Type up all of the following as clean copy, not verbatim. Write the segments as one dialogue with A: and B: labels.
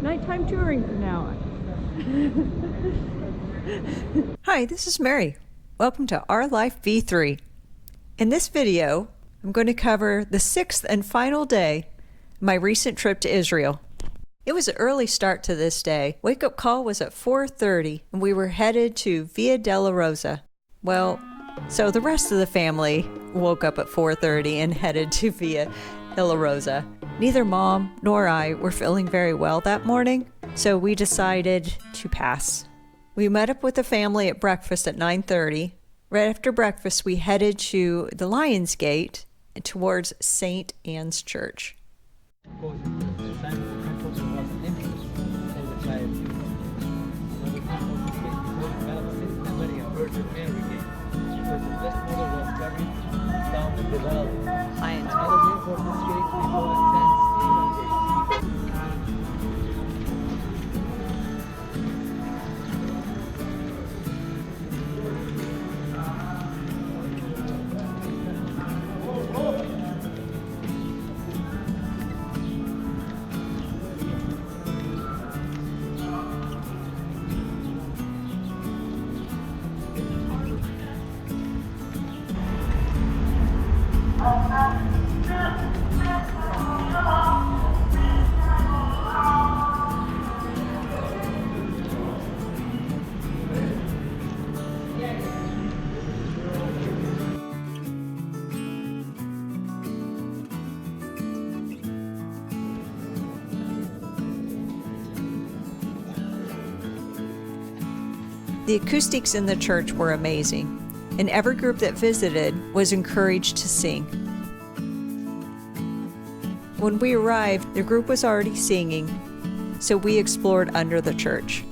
A: Nighttime touring from now on.
B: Hi, this is Mary. Welcome to Our Life V3. In this video, I'm going to cover the sixth and final day of my recent trip to Israel. It was an early start to this day. Wake-up call was at 4:30, and we were headed to Via Dolorosa. Well, so the rest of the family woke up at 4:30 and headed to Via Dolorosa. Neither Mom nor I were feeling very well that morning, so we decided to pass. We met up with the family at breakfast at 9:30. Right after breakfast, we headed to the Lion's Gate towards St. Anne's Church. The acoustics in the church were amazing, and every group that visited was encouraged to sing. When we arrived, the group was already singing, so we explored under the church.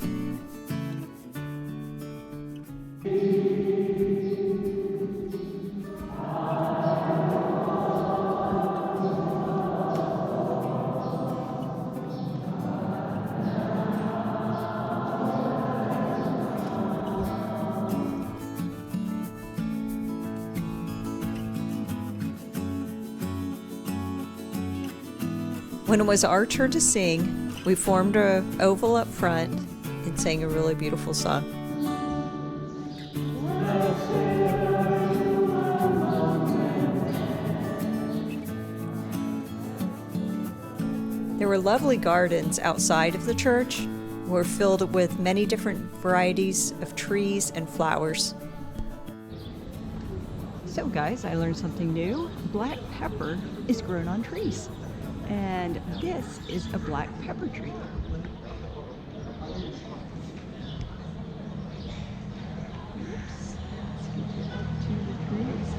B: When it was our turn to sing, we formed an oval up front and sang a really beautiful song. There were lovely gardens outside of the church, were filled with many different varieties of trees and flowers.
A: So guys, I learned something new. Black pepper is grown on trees. And this is a black pepper tree. Oops. Let's get to the trees.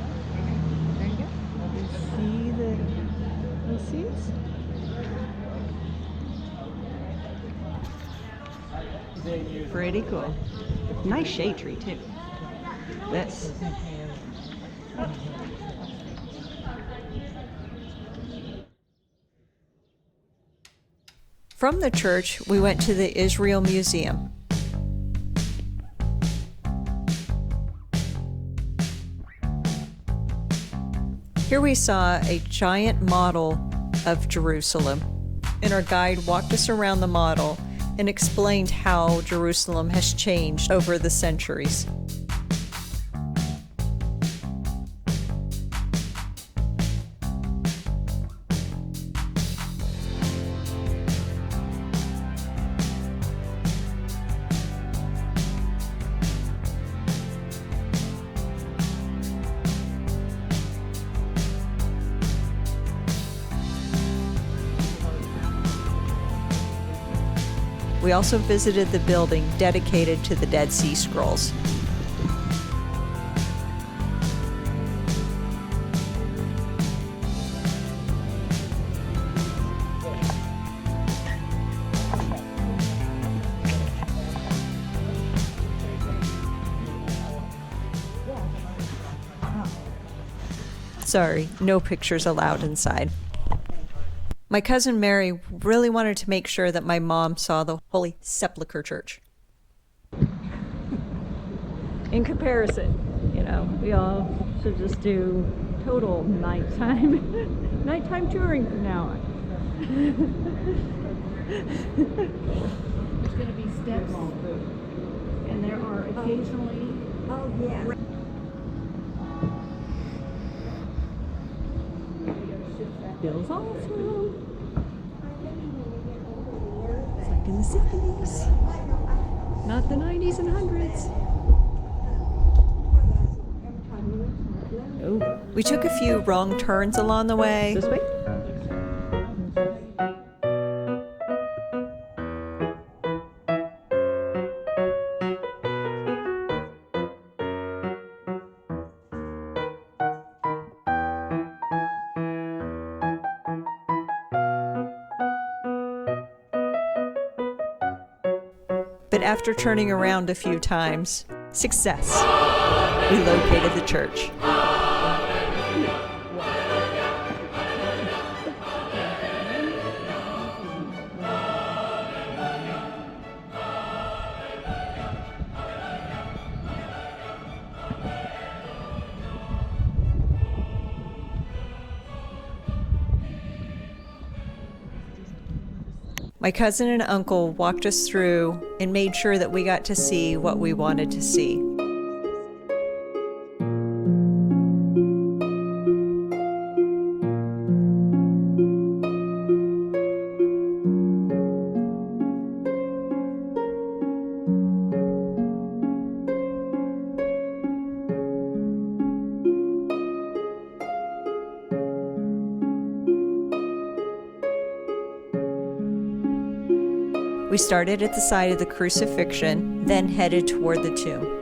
A: There you go. You see the seeds? Pretty cool. Nice shade tree too. This.
B: From the church, we went to the Israel Museum. Here we saw a giant model of Jerusalem, and our guide walked us around the model and explained how Jerusalem has changed over the centuries. We also visited the building dedicated to the Dead Sea Scrolls. Sorry, no pictures allowed inside. My cousin Mary really wanted to make sure that my mom saw the Holy Sepulchre Church.
A: In comparison, we all should just do total nighttime touring from now on. There's going to be steps, and there are occasionally.
C: Oh, yeah.
A: Feels awesome. It's like in the 70s, not the 90s and 100s. Oh,
B: We took a few wrong turns along the way.
A: this way?
B: But after turning around a few times, success. We located the church. My cousin and uncle walked us through and made sure that we got to see what we wanted to see. We started at the site of the Crucifixion, then headed toward the tomb.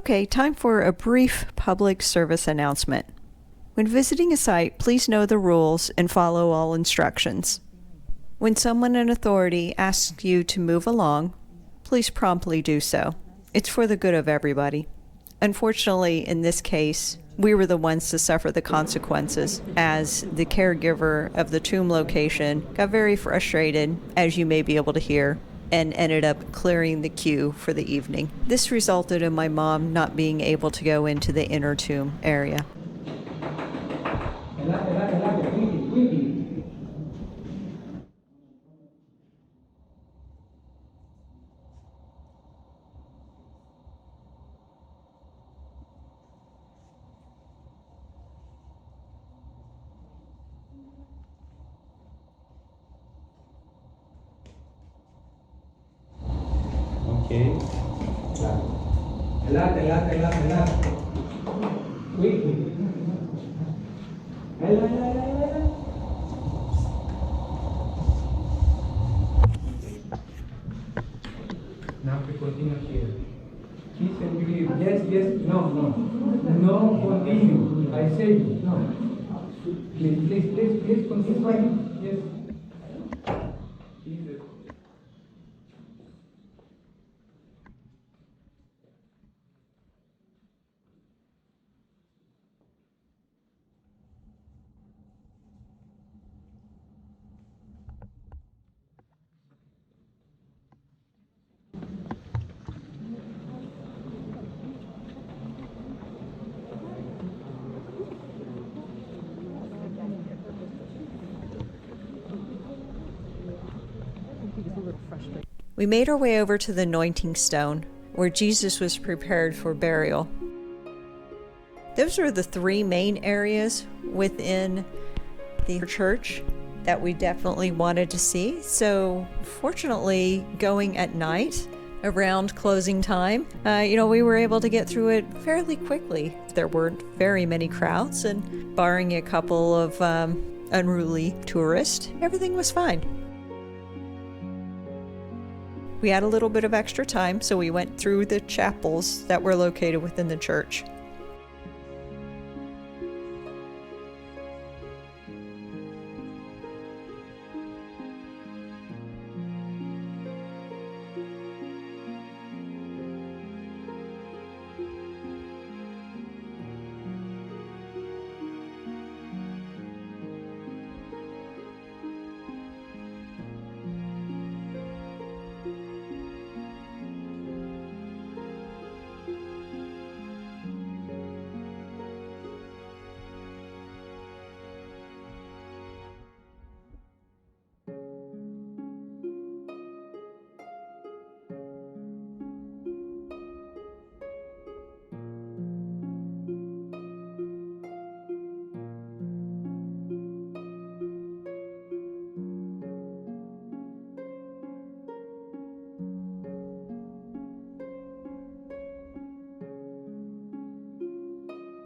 B: Okay, time for a brief public service announcement. When visiting a site, please know the rules and follow all instructions. When someone in authority asks you to move along, please promptly do so. It's for the good of everybody. Unfortunately, in this case, we were the ones to suffer the consequences, as the caregiver of the tomb location got very frustrated, as you may be able to hear, and ended up clearing the queue for the evening. This resulted in my mom not being able to go into the inner tomb area.
D: Okay. Now we continue here. Kiss and believe. Yes, yes. No, no. No, continue. I say no. Please continue. Yes.
B: We made our way over to the anointing stone, where Jesus was prepared for burial. Those are the three main areas within the church that we definitely wanted to see. So fortunately, going at night around closing time, we were able to get through it fairly quickly. There weren't very many crowds, and barring a couple of unruly tourists, everything was fine. We had a little bit of extra time, so we went through the chapels that were located within the church.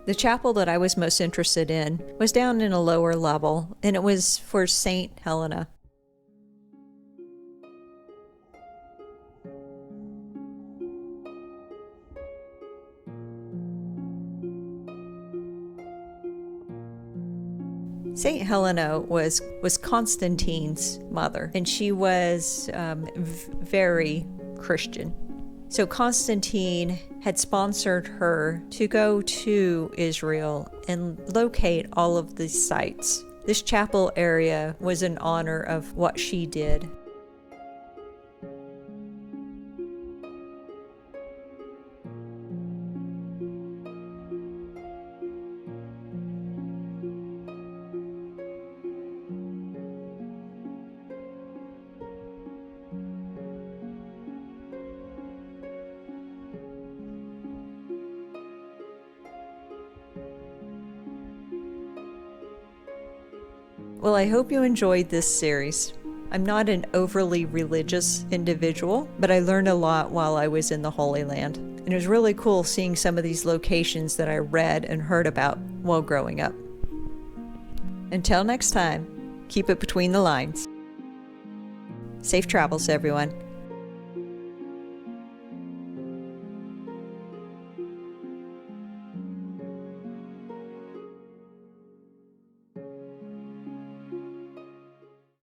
B: The chapel that I was most interested in was down in a lower level, and it was for Saint Helena. Saint Helena was Constantine's mother, and she was very Christian. So Constantine had sponsored her to go to Israel and locate all of the sites. This chapel area was in honor of what she did. Well, I hope you enjoyed this series. I'm not an overly religious individual, but I learned a lot while I was in the Holy Land. And it was really cool seeing some of these locations that I read and heard about while growing up. Until next time, keep it between the lines. Safe travels, everyone.